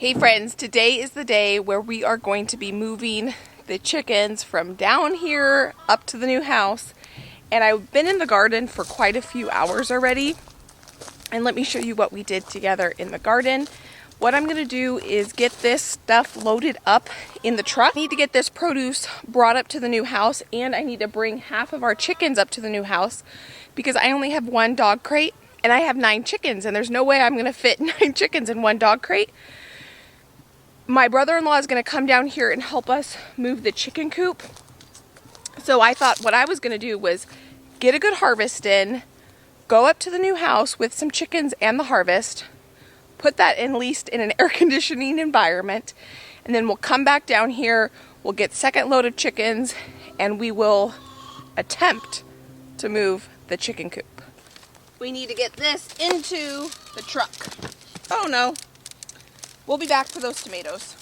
Hey friends, today is the day where we are going to be moving the chickens from down here up to the new house. And I've been in the garden for quite a few hours already. And let me show you what we did together in the garden. What I'm going to do is get this stuff loaded up in the truck. I need to get this produce brought up to the new house, and I need to bring half of our chickens up to the new house because I only have one dog crate and I have 9 chickens, and there's no way I'm going to fit 9 chickens in one dog crate. My brother-in-law is going to come down here and help us move the chicken coop. So I thought what I was going to do was get a good harvest in, go up to the new house with some chickens and the harvest, put that at least in an air conditioning environment, and then we'll come back down here, we'll get second load of chickens, and we will attempt to move the chicken coop. We need to get this into the truck. Oh no. We'll be back for those tomatoes.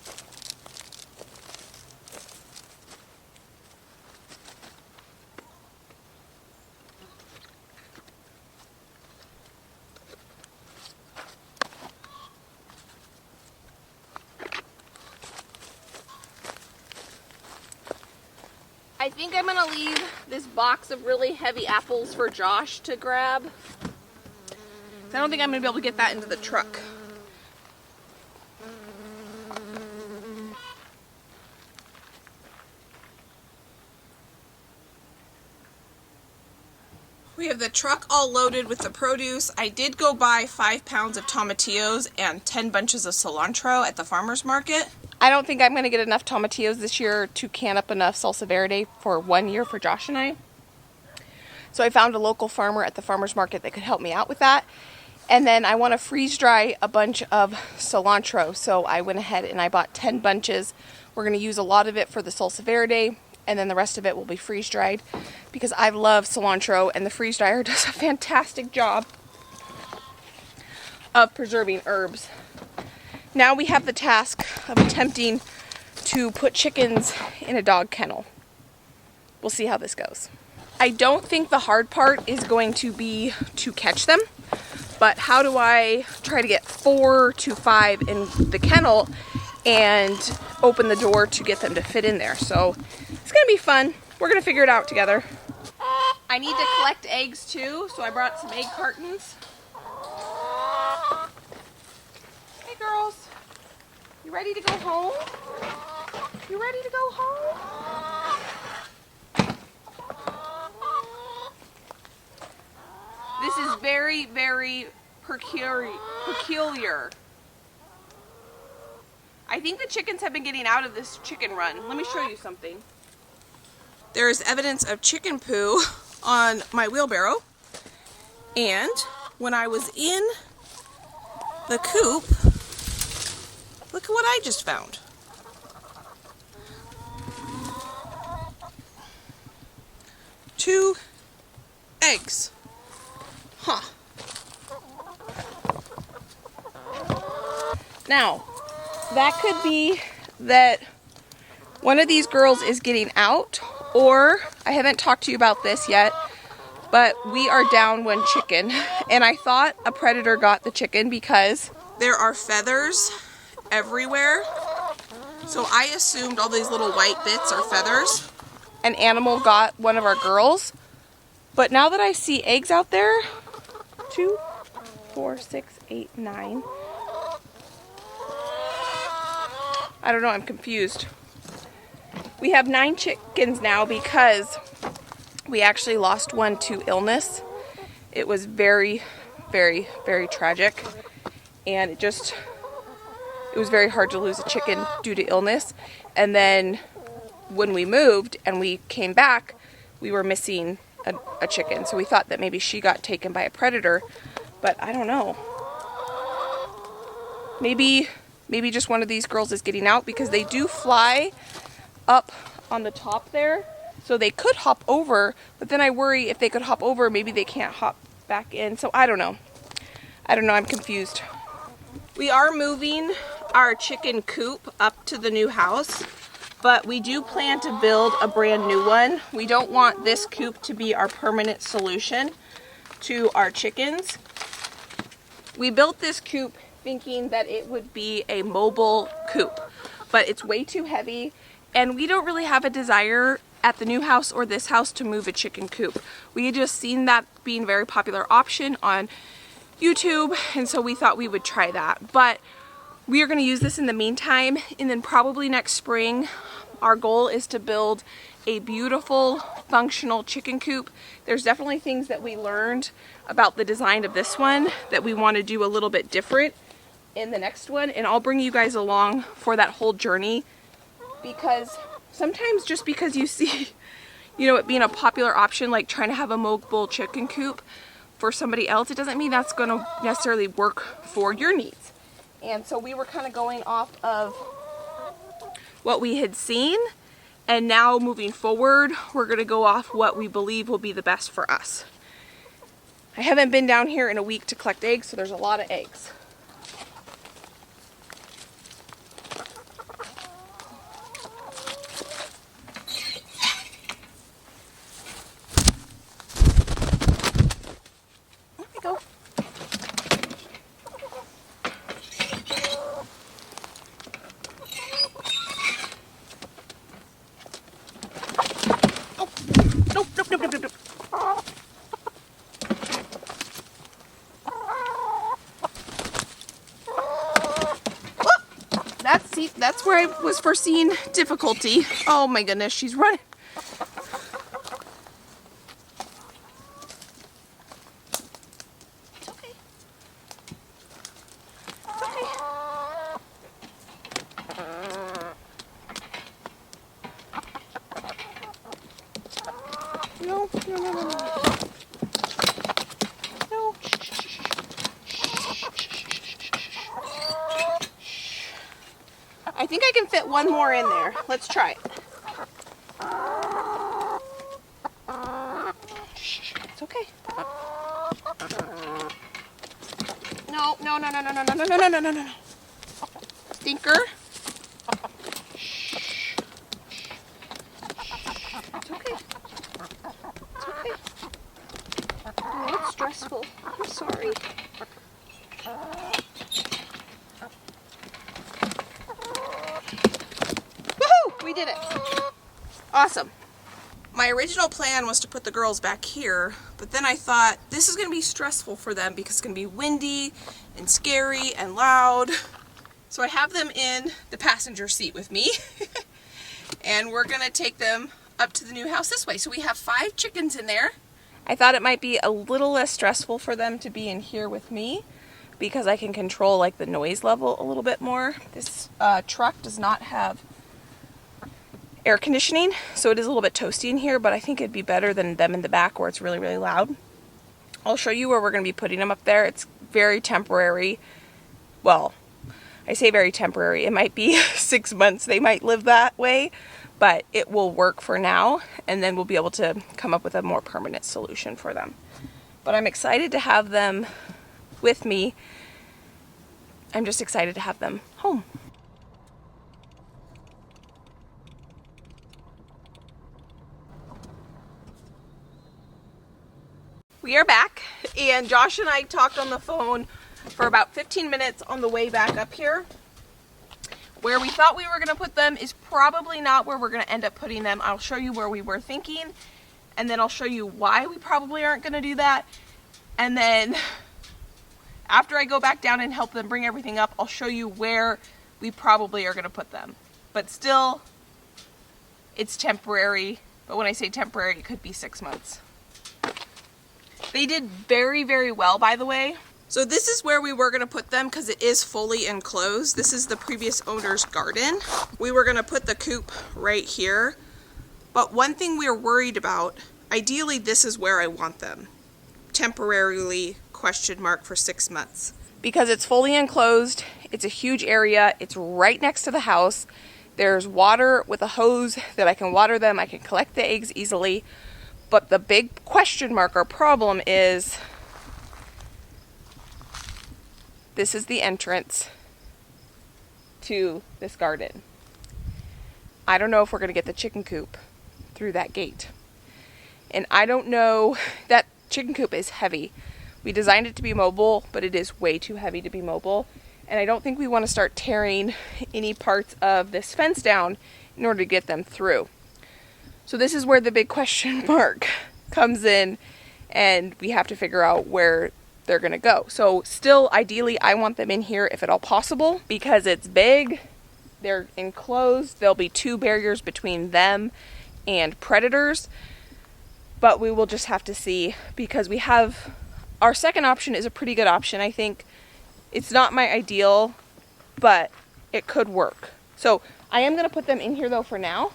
I think I'm gonna leave this box of really heavy apples for Josh to grab. I don't think I'm gonna be able to get that into the truck. We have the truck all loaded with the produce. I did go buy 5 pounds of tomatillos and 10 bunches of cilantro at the farmer's market. I don't think I'm going to get enough tomatillos this year to can up enough salsa verde for 1 year for Josh and I. So I found a local farmer at the farmer's market that could help me out with that. And then I want to freeze dry a bunch of cilantro. So I went ahead and I bought 10 bunches. We're going to use a lot of it for the salsa verde, and then the rest of it will be freeze dried because I love cilantro, and the freeze dryer does a fantastic job of preserving herbs. Now we have the task of attempting to put chickens in a dog kennel. We'll see how this goes. I don't think the hard part is going to be to catch them, but how do I try to get 4 to 5 in the kennel and open the door to get them to fit in there? So it's gonna be fun. We're gonna figure it out together. I need to collect eggs too, so I brought some egg cartons. Hey girls, you ready to go home? You ready to go home? This is very, very peculiar. I think the chickens have been getting out of this chicken run. Let me show you something. There is evidence of chicken poo on my wheelbarrow. And when I was in the coop, look at what I just found. Two eggs. Huh. Now, that could be that one of these girls is getting out, or I haven't talked to you about this yet, but we are down 1 chicken, and I thought a predator got the chicken because there are feathers everywhere. So I assumed all these little white bits are feathers. An animal got one of our girls, but now that I see eggs out there, 2, 4, 6, 8, 9. I don't know, I'm confused. We have 9 chickens now because we actually lost one to illness. It was very, very, very tragic. And it was very hard to lose a chicken due to illness. And then when we moved and we came back, we were missing a chicken. So we thought that maybe she got taken by a predator, but I don't know. Maybe just one of these girls is getting out, because they do fly up on the top there. So they could hop over, but then I worry if they could hop over, maybe they can't hop back in. So I don't know. I'm confused. We are moving our chicken coop up to the new house, but we do plan to build a brand new one. We don't want this coop to be our permanent solution to our chickens. We built this coop thinking that it would be a mobile coop, but it's way too heavy, and we don't really have a desire at the new house or this house to move a chicken coop. We had just seen that being a very popular option on YouTube, and so we thought we would try that. But we are going to use this in the meantime, and then probably next spring our goal is to build a beautiful functional chicken coop. There's definitely things that we learned about the design of this one that we want to do a little bit different in the next one, and I'll bring you guys along for that whole journey, because sometimes just because you see, you know, it being a popular option, like trying to have a mobile chicken coop for somebody else, it doesn't mean that's going to necessarily work for your needs. And so we were kind of going off of what we had seen, and now moving forward, we're going to go off what we believe will be the best for us. I haven't been down here in a week to collect eggs, so there's a lot of eggs. That's where I was foreseeing difficulty. Oh my goodness, she's running. It's okay. It's okay. No, no, no, no, no. No. I think I can fit one more in there. Let's try it. It's okay. No, no, no, no, no, no, no, no, no, no, no, no. Stinker. It's okay. It's okay. Oh, it's stressful. I'm sorry. We did it. Awesome. My original plan was to put the girls back here, but then I thought this is going to be stressful for them because it's going to be windy and scary and loud. So I have them in the passenger seat with me and we're going to take them up to the new house this way. So we have 5 chickens in there. I thought it might be a little less stressful for them to be in here with me because I can control like the noise level a little bit more. This truck does not have air conditioning, so it is a little bit toasty in here, but I think it'd be better than them in the back where it's really, really loud. I'll show you where we're going to be putting them up there. It's very temporary. Well, I say very temporary. It might be 6 months they might live that way, but it will work for now, and then we'll be able to come up with a more permanent solution for them. But I'm excited to have them with me. I'm just excited to have them home. We are back, and Josh and I talked on the phone for about 15 minutes on the way back up here. Where we thought we were going to put them is probably not where we're going to end up putting them. I'll show you where we were thinking, and then I'll show you why we probably aren't going to do that. And then after I go back down and help them bring everything up, I'll show you where we probably are going to put them. But still, it's temporary. But when I say temporary, it could be 6 months. They did very, very well, by the way. So this is where we were going to put them because it is fully enclosed. This is the previous owner's garden. We were going to put the coop right here. But one thing we are worried about, ideally this is where I want them. Temporarily, question mark, for 6 months. Because it's fully enclosed, it's a huge area, it's right next to the house. There's water with a hose that I can water them, I can collect the eggs easily. But the big question mark or problem is, this is the entrance to this garden. I don't know if we're going to get the chicken coop through that gate. And I don't know, that chicken coop is heavy. We designed it to be mobile, but it is way too heavy to be mobile. And I don't think we want to start tearing any parts of this fence down in order to get them through. So this is where the big question mark comes in, and we have to figure out where they're gonna go. So still, ideally, I want them in here if at all possible, because it's big, they're enclosed, there'll be 2 barriers between them and predators, but we will just have to see, because we have, our second option is a pretty good option, I think. It's not my ideal, but it could work. So I am gonna put them in here though for now.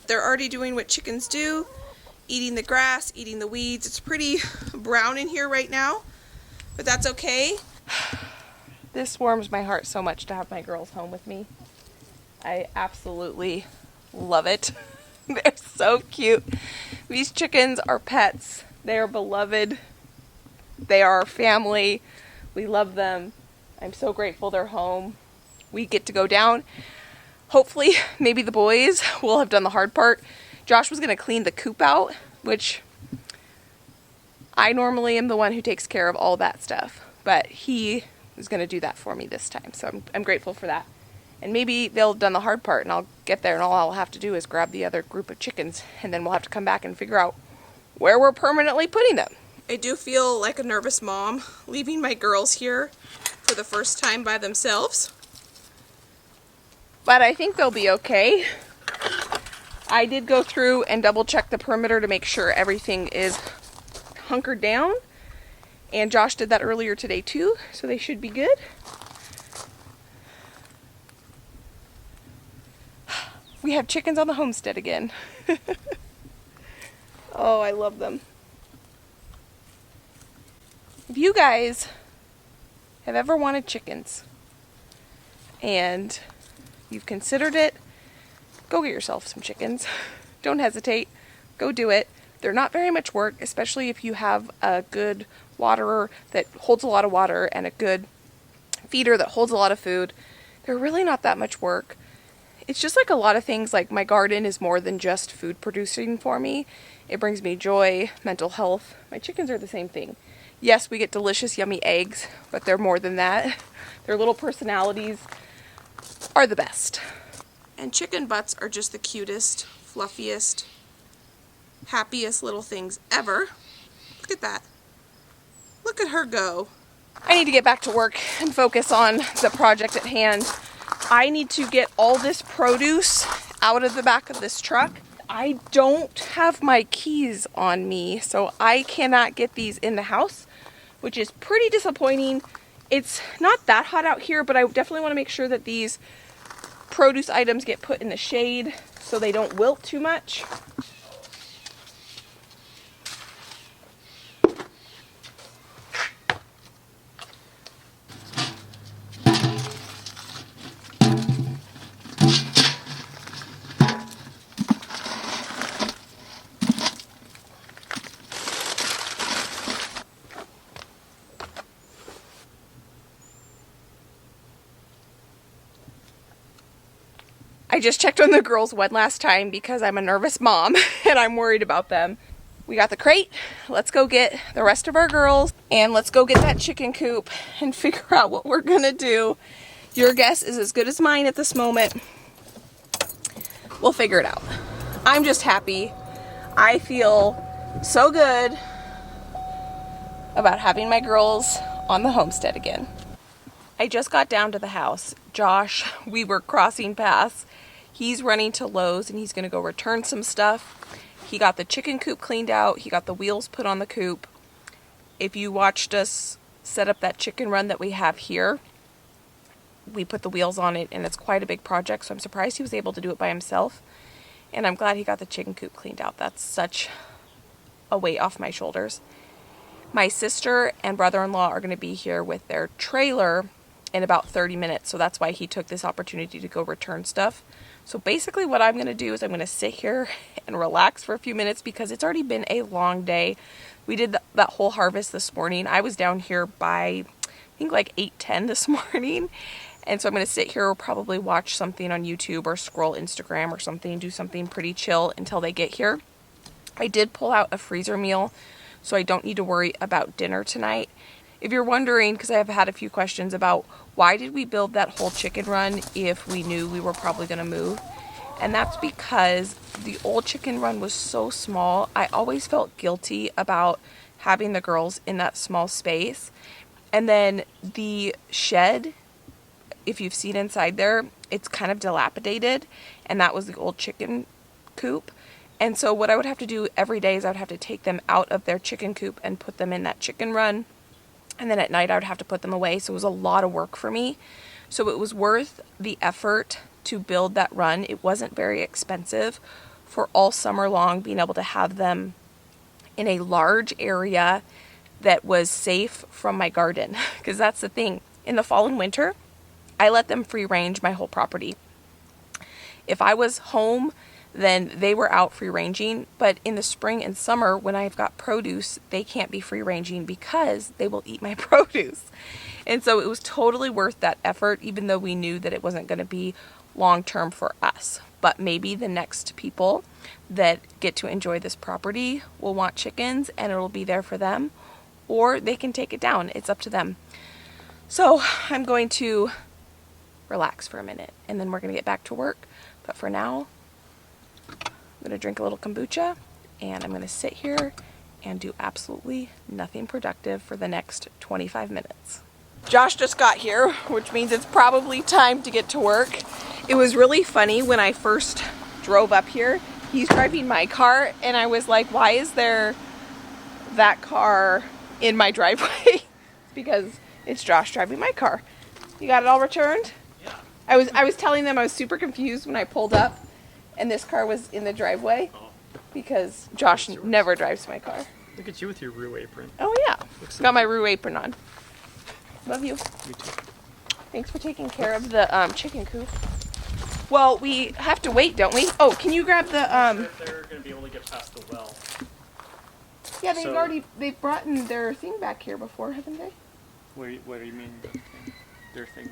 They're already doing what chickens do, eating the grass, eating the weeds. It's pretty brown in here right now, but that's okay. This warms my heart so much to have my girls home with me. I absolutely love it. They're so cute. These chickens are pets. They are beloved. They are our family. We love them. I'm so grateful they're home. We get to go down. Hopefully, maybe the boys will have done the hard part. Josh was going to clean the coop out, which I normally am the one who takes care of all that stuff. But he is going to do that for me this time, so I'm grateful for that. And maybe they'll have done the hard part, and I'll get there, and all I'll have to do is grab the other group of chickens, and then we'll have to come back and figure out where we're permanently putting them. I do feel like a nervous mom leaving my girls here for the first time by themselves. But I think they'll be okay. I did go through and double check the perimeter to make sure everything is hunkered down. And Josh did that earlier today too, so they should be good. We have chickens on the homestead again. Oh, I love them. If you guys have ever wanted chickens and you've considered it, go get yourself some chickens. Don't hesitate. Go do it. They're not very much work, especially if you have a good waterer that holds a lot of water and a good feeder that holds a lot of food. They're really not that much work. It's just like a lot of things, like my garden is more than just food producing for me. It brings me joy, mental health. My chickens are the same thing. Yes, we get delicious, yummy eggs, but they're more than that. Their little personalities are the best. And chicken butts are just the cutest, fluffiest, happiest little things ever. Look at that. Look at her go. I need to get back to work and focus on the project at hand. I need to get all this produce out of the back of this truck. I don't have my keys on me, so I cannot get these in the house, which is pretty disappointing. It's not that hot out here, but I definitely want to make sure that these produce items get put in the shade so they don't wilt too much. I just checked on the girls one last time because I'm a nervous mom and I'm worried about them. We got the crate. Let's go get the rest of our girls and let's go get that chicken coop and figure out what we're gonna do. Your guess is as good as mine at this moment. We'll figure it out. I'm just happy. I feel so good about having my girls on the homestead again. I just got down to the house. Josh, we were crossing paths. He's running to Lowe's and he's going to go return some stuff. He got the chicken coop cleaned out. He got the wheels put on the coop. If you watched us set up that chicken run that we have here, we put the wheels on it and it's quite a big project. So I'm surprised he was able to do it by himself. And I'm glad he got the chicken coop cleaned out. That's such a weight off my shoulders. My sister and brother-in-law are going to be here with their trailer in about 30 minutes. So that's why he took this opportunity to go return stuff. So basically what I'm going to do is I'm going to sit here and relax for a few minutes because it's already been a long day. We did that whole harvest this morning. I was down here by, I think like 8:10 this morning. And so I'm going to sit here, probably watch something on YouTube or scroll Instagram or something, do something pretty chill until they get here. I did pull out a freezer meal, so I don't need to worry about dinner tonight. If you're wondering, because I have had a few questions about why did we build that whole chicken run if we knew we were probably going to move? And that's because the old chicken run was so small. I always felt guilty about having the girls in that small space. And then the shed, if you've seen inside there, it's kind of dilapidated, and that was the old chicken coop. And so what I would have to do every day is I would have to take them out of their chicken coop and put them in that chicken run. And then at night I would have to put them away. So it was a lot of work for me. So it was worth the effort to build that run. It wasn't very expensive for all summer long, being able to have them in a large area that was safe from my garden. Because that's the thing. In the fall and winter, I let them free range my whole property. If I was home, then they were out free ranging. But in the spring and summer, when I've got produce, they can't be free ranging because they will eat my produce. And so it was totally worth that effort, even though we knew that it wasn't going to be long term for us. But maybe the next people that get to enjoy this property will want chickens and it'll be there for them, or they can take it down. It's up to them. So I'm going to relax for a minute and then we're going to get back to work. But for now, I'm going to drink a little kombucha and I'm going to sit here and do absolutely nothing productive for the next 25 minutes. Josh just got here, which means it's probably time to get to work. It was really funny when I first drove up here. He's driving my car and I was like, why is there that car in my driveway? It's because it's Josh driving my car. You got it all returned? Yeah. I was telling them I was super confused when I pulled up and this car was in the driveway because Josh never drives my car. Look at you with your Roo apron. Oh yeah, got my Roo apron on. Love you. Me too. Thanks for taking care of the chicken coop. Well, we have to wait, don't we? Oh, can you grab the I'm not sure if they're going to be able to get past the well. Yeah, they've brought in their thing back here before, haven't they? What do you mean? Their thing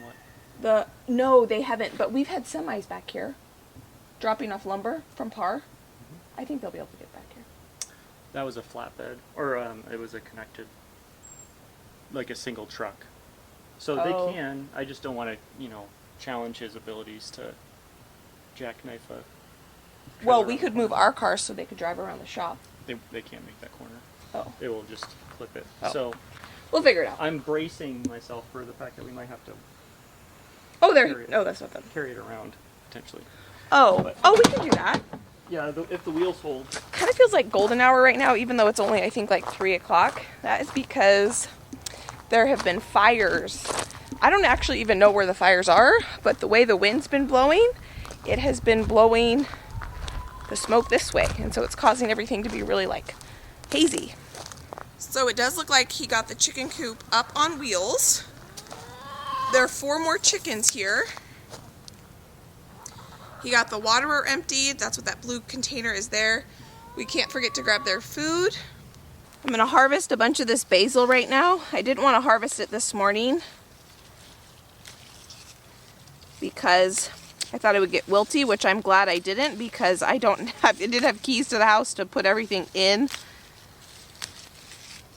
what? No, they haven't, but we've had semis back here dropping off lumber from Par. Mm-hmm. I think they'll be able to get back here. That was a flatbed, or it was a connected, like a single truck. So they can. I just don't want to, challenge his abilities to jackknife a. Well, we could move our cars so they could drive around the shop. They can't make that corner. Oh. They will just clip it. Oh. So We'll figure it out. I'm bracing myself for the fact that we might have to. That's what that. Carry it around potentially. Oh, we can do that. Yeah, if the wheels hold. Kind of feels like golden hour right now, even though it's only, I think, like 3 o'clock. That is because there have been fires. I don't actually even know where the fires are, but the way the wind's been blowing, it has been blowing the smoke this way, and so it's causing everything to be really, like, hazy. So it does look like he got the chicken coop up on wheels. There are 4 more chickens here. He got the waterer emptied. That's what that blue container is there. We can't forget to grab their food. I'm going to harvest a bunch of this basil right now. I didn't want to harvest it this morning because I thought it would get wilty, which I'm glad I didn't because I didn't have keys to the house to put everything in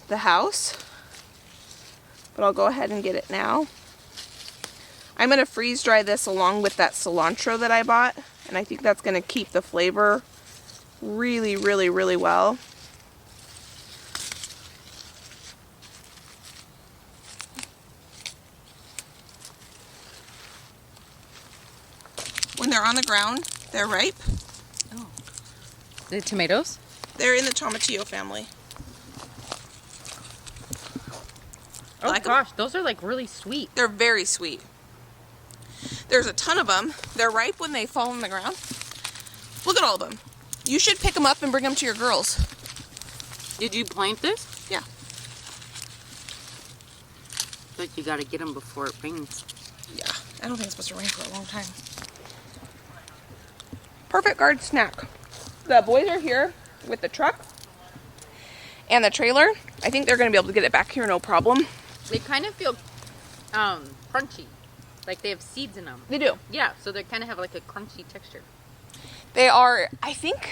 the house. But I'll go ahead and get it now. I'm going to freeze dry this along with that cilantro that I bought, and I think that's going to keep the flavor really, really, really well. When they're on the ground, they're ripe. Oh. The tomatoes? They're in the tomatillo family. Oh Like gosh, those are like really sweet. They're very sweet. There's a ton of them. They're ripe when they fall on the ground. Look at all of them. You should pick them up and bring them to your girls. Did you plant this? Yeah. But you gotta get them before it rains. Yeah, I don't think it's supposed to rain for a long time. Perfect garden snack. The boys are here with the truck. and the trailer, I think they're going to be able to get it back here no problem. They kind of feel crunchy. Like they have seeds in them. They do. Yeah, so they kind of have like a crunchy texture. They are, I think,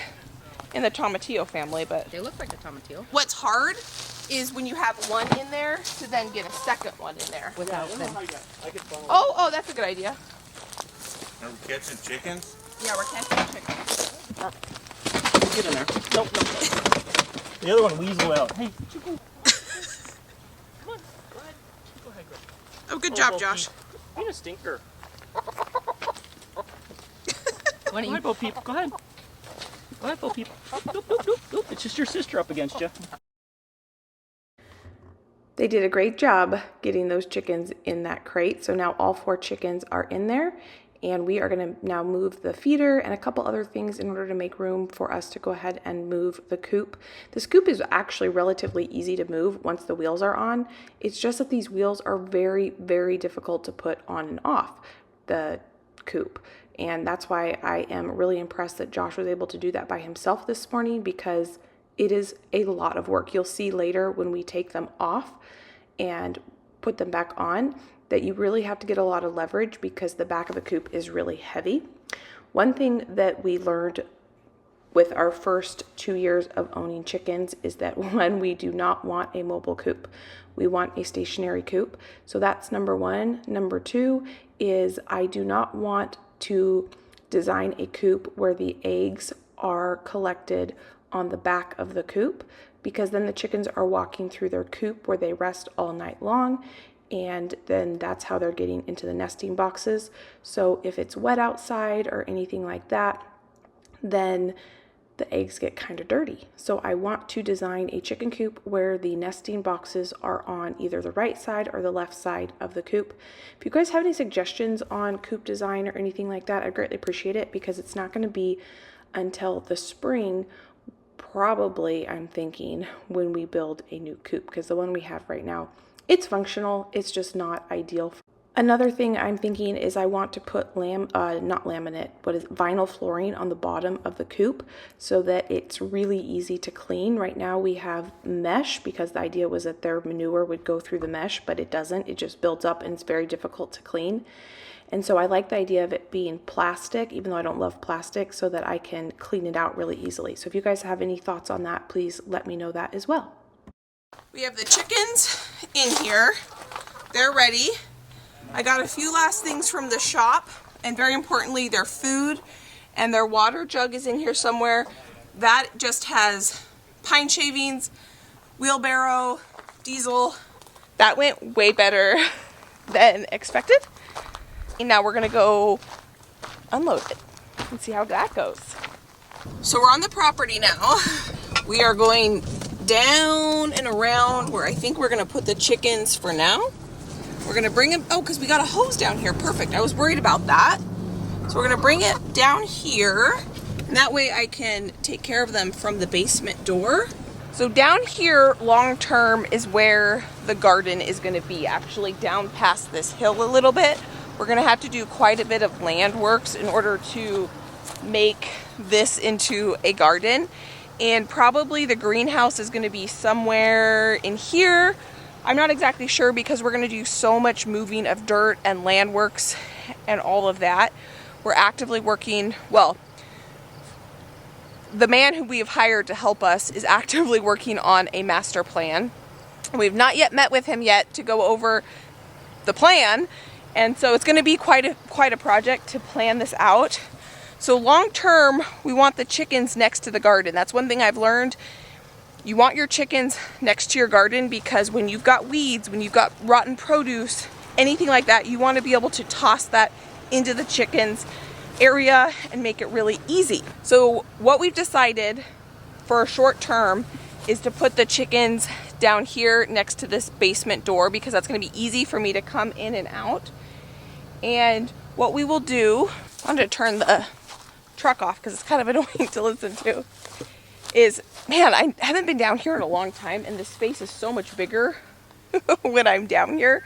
in the tomatillo family, but They look like a tomatillo. what's hard is when you have one in there to then get a second one in there. Without them. Oh, that's a good idea. Are we catching chickens? Yeah, we're catching chickens. Get in there. Nope. The other one weasel out. Hey, Chico. Come on. Go ahead. Go ahead, Greg. Oh, good job, Josh. Being a stinker. Go Go ahead, Bo Peep. Go ahead. Go ahead, Bo Peep. Doop, doop, doop, doop. It's just your sister up against you. They did a great job getting those chickens in that crate. So now all 4 chickens are in there, and we are going to now move the feeder and a couple other things in order to make room for us to go ahead and move the coop. This coop is actually relatively easy to move once the wheels are on. It's just that these wheels are very, very difficult to put on and off the coop. And that's why I am really impressed that Josh was able to do that by himself this morning, because it is a lot of work. You'll see later when we take them off and put them back on that you really have to get a lot of leverage because the back of the coop is really heavy. One thing that we learned with our first 2 years of owning chickens is that, one, we do not want a mobile coop. We want a stationary coop. So that's number one. Number two is I do not want to design a coop where the eggs are collected on the back of the coop, because then the chickens are walking through their coop where they rest all night long, and then that's how they're getting into the nesting boxes. So if it's wet outside or anything like that, then the eggs get kind of dirty. So I want to design a chicken coop where the nesting boxes are on either the right side or the left side of the coop. If you guys have any suggestions on coop design or anything like that, I'd greatly appreciate it, because it's not going to be until the spring, probably, I'm thinking, when we build a new coop, because the one we have right now, it's functional, it's just not ideal. Another thing I'm thinking is I want to put vinyl flooring on the bottom of the coop so that it's really easy to clean. Right now we have mesh, because the idea was that their manure would go through the mesh, but it doesn't. It just builds up and it's very difficult to clean. And so I like the idea of it being plastic, even though I don't love plastic, so that I can clean it out really easily. So if you guys have any thoughts on that, please let me know that as well. We have the chickens in here. They're ready. I got a few last things from the shop, and very importantly, their food and their water jug is in here somewhere. That just has pine shavings, wheelbarrow, diesel. That went way better than expected. And now we're gonna go unload it and see how that goes. So we're on the property now. We are going down and around where I think we're gonna put the chickens for now. We're gonna bring them, because we got a hose down here. Perfect, I was worried about that. So we're gonna bring it down here, and that way I can take care of them from the basement door. So down here, long term, is where the garden is gonna be, actually down past this hill a little bit. We're gonna have to do quite a bit of land works in order to make this into a garden. And probably the greenhouse is gonna be somewhere in here. I'm not exactly sure, because we're gonna do so much moving of dirt and land works and all of that. We're actively working, well, the man who we have hired to help us is actively working on a master plan. We've not yet met with him yet to go over the plan. And so it's gonna be quite a project to plan this out. So long term, we want the chickens next to the garden. That's one thing I've learned. You want your chickens next to your garden, because when you've got weeds, when you've got rotten produce, anything like that, you want to be able to toss that into the chickens area and make it really easy. So what we've decided for a short term is to put the chickens down here next to this basement door, because that's going to be easy for me to come in and out. And what we will do, I'm going to turn the truck off because it's kind of annoying to listen to, is, man, I haven't been down here in a long time, and this space is so much bigger when I'm down here.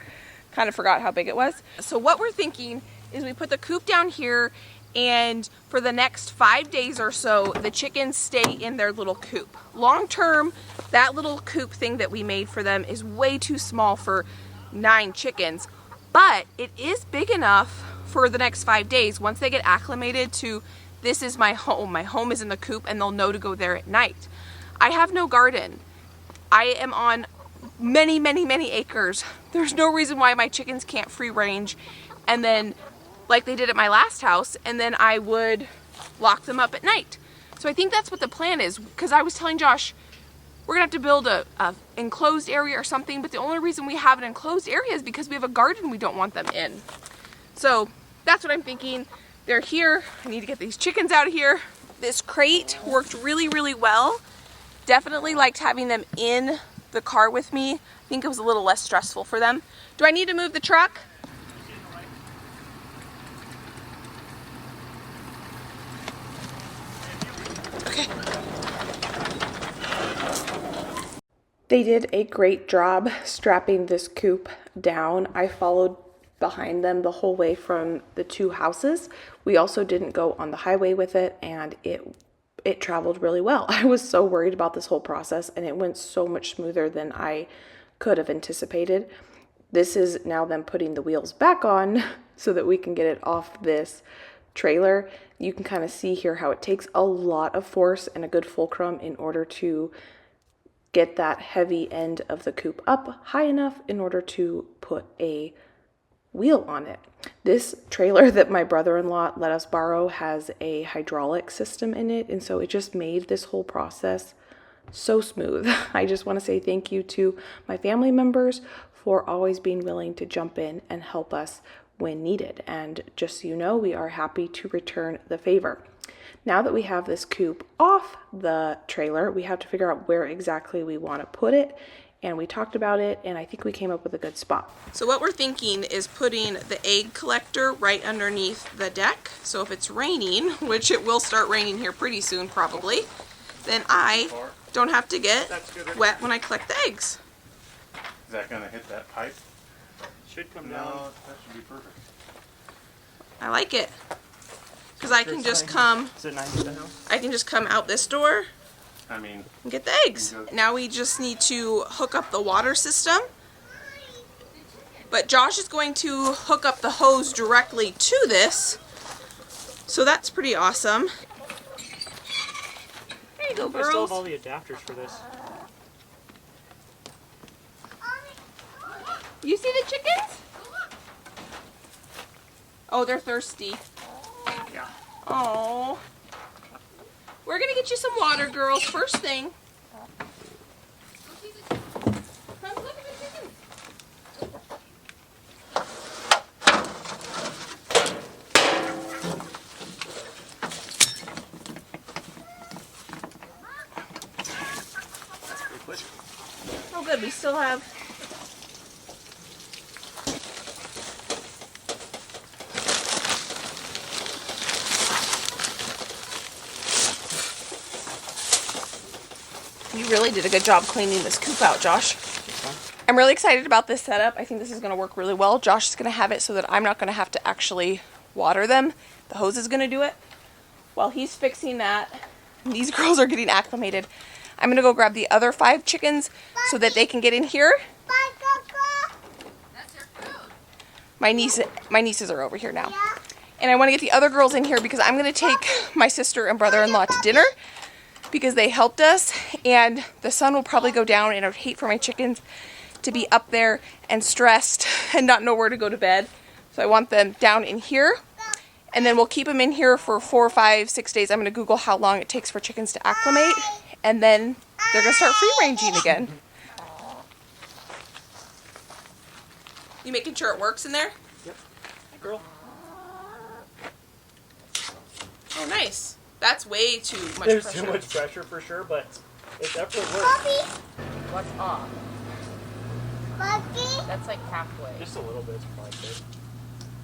Kind of forgot how big it was. So what we're thinking is we put the coop down here, And for the next 5 days or so, the chickens stay in their little coop. Long term, that little coop thing that we made for them is way too small for 9 chickens, but it is big enough for the next 5 days. Once they get acclimated to, this is my home is in the coop, and they'll know to go there at night. I have no garden. I am on many, many, many acres. There's no reason why my chickens can't free range, and then like they did at my last house, and then I would lock them up at night. So I think that's what the plan is, because I was telling Josh, we're gonna have to build a enclosed area or something, but the only reason we have an enclosed area is because we have a garden we don't want them in. So that's what I'm thinking. They're here. I need to get these chickens out of here. This crate worked really, really well. Definitely liked having them in the car with me. I think it was a little less stressful for them. Do I need to move the truck? Okay. They did a great job strapping this coop down. I followed behind them the whole way from the 2 houses. We also didn't go on the highway with it, and it traveled really well. I was so worried about this whole process, and it went so much smoother than I could have anticipated. This is now them putting the wheels back on so that we can get it off this trailer. You can kind of see here how it takes a lot of force and a good fulcrum in order to get that heavy end of the coop up high enough in order to put a wheel on it. This trailer that my brother-in-law let us borrow has a hydraulic system in it, and so it just made this whole process so smooth. I just want to say thank you to my family members for always being willing to jump in and help us when needed. And just so you know, we are happy to return the favor. Now that we have this coop off the trailer, we have to figure out where exactly we want to put it. And we talked about it, and I think we came up with a good spot. So what we're thinking is putting the egg collector right underneath the deck. So if it's raining, which it will start raining here pretty soon probably, then I don't have to get wet when I collect the eggs. Is that gonna hit that pipe? Should come No, down. that should be perfect. I like it. Because I can just come, Is it 90 the house? I can just come out this door I mean, and get the eggs. Now we just need to hook up the water system. But Josh is going to hook up the hose directly to this. So that's pretty awesome. There you go, I still girls. have all the adapters for this. You see the chickens? Oh, they're thirsty. Yeah. Oh. We're gonna get you some water, girls, first thing. Come look at the chickens. Pretty quick. Oh good, we still have You really did a good job cleaning this coop out, Josh. I'm really excited about this setup. I think this is going to work really well. Josh is going to have it so that I'm not going to have to actually water them. The hose is going to do it. While he's fixing that, and these girls are getting acclimated, I'm going to go grab the other 5 chickens so that they can get in here. That's your food. My nieces are over here now. And I want to get the other girls in here because I'm going to take my sister and brother-in-law to dinner, because they helped us, and the sun will probably go down, and I would hate for my chickens to be up there and stressed and not know where to go to bed. So I want them down in here, and then we'll keep them in here for 4, 5, 6 days. I'm going to Google how long it takes for chickens to acclimate, and then they're going to start free ranging again. You making sure it works in there? Yep. Hey, girl. Oh, nice. That's way too much There's pressure. too much pressure for sure, but it definitely works. What's off? That's like halfway. Just a little bit, it's probably good.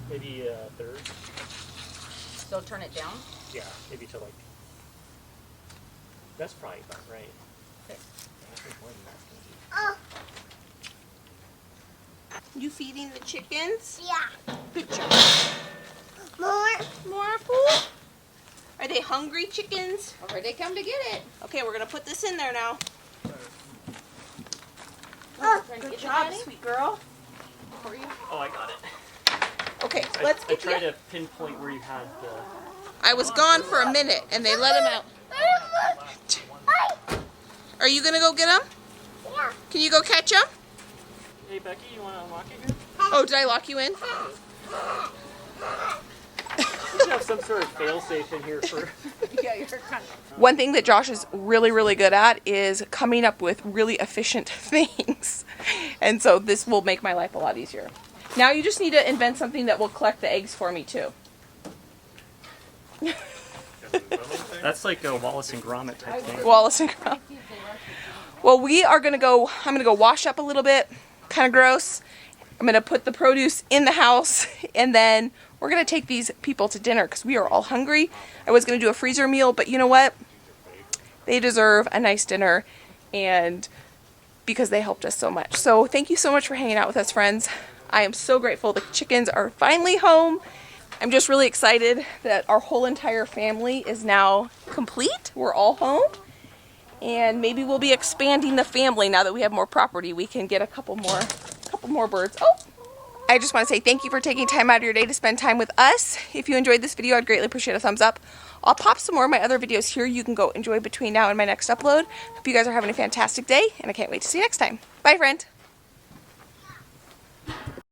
Maybe a third. Still turn it down? Yeah, maybe to like. That's probably about right. Okay. I think more than that's gonna be. You feeding the chickens? Yeah. Good job. More food? Are they hungry chickens? Or they come to get it. Okay, we're gonna put this in there now. Good job, sweet girl. For you. Oh, I got it. Okay, I let's get tried to pinpoint where you had the. I was gone for a minute and they let him out. Are you gonna go get him? Yeah. Can you go catch him? Hey Becky, you want to unlock it here? Oh, did I lock you in? You should have some sort of fail-safe in here for. Yeah, you're kind of. One thing that Josh is really, really good at is coming up with really efficient things. And so this will make my life a lot easier. Now you just need to invent something that will collect the eggs for me too. That's like a Wallace and Gromit type thing. Wallace and Gromit. Well, I'm gonna go wash up a little bit, kind of gross. I'm gonna put the produce in the house and then we're gonna take these people to dinner because we are all hungry. I was gonna do a freezer meal, but you know what? They deserve a nice dinner and because they helped us so much. So thank you so much for hanging out with us, friends. I am so grateful the chickens are finally home. I'm just really excited that our whole entire family is now complete. We're all home. And maybe we'll be expanding the family now that we have more property. We can get a couple more birds. Oh! I just want to say thank you for taking time out of your day to spend time with us. If you enjoyed this video, I'd greatly appreciate a thumbs up. I'll pop some more of my other videos here you can go enjoy between now and my next upload. Hope you guys are having a fantastic day, and I can't wait to see you next time. Bye, friend.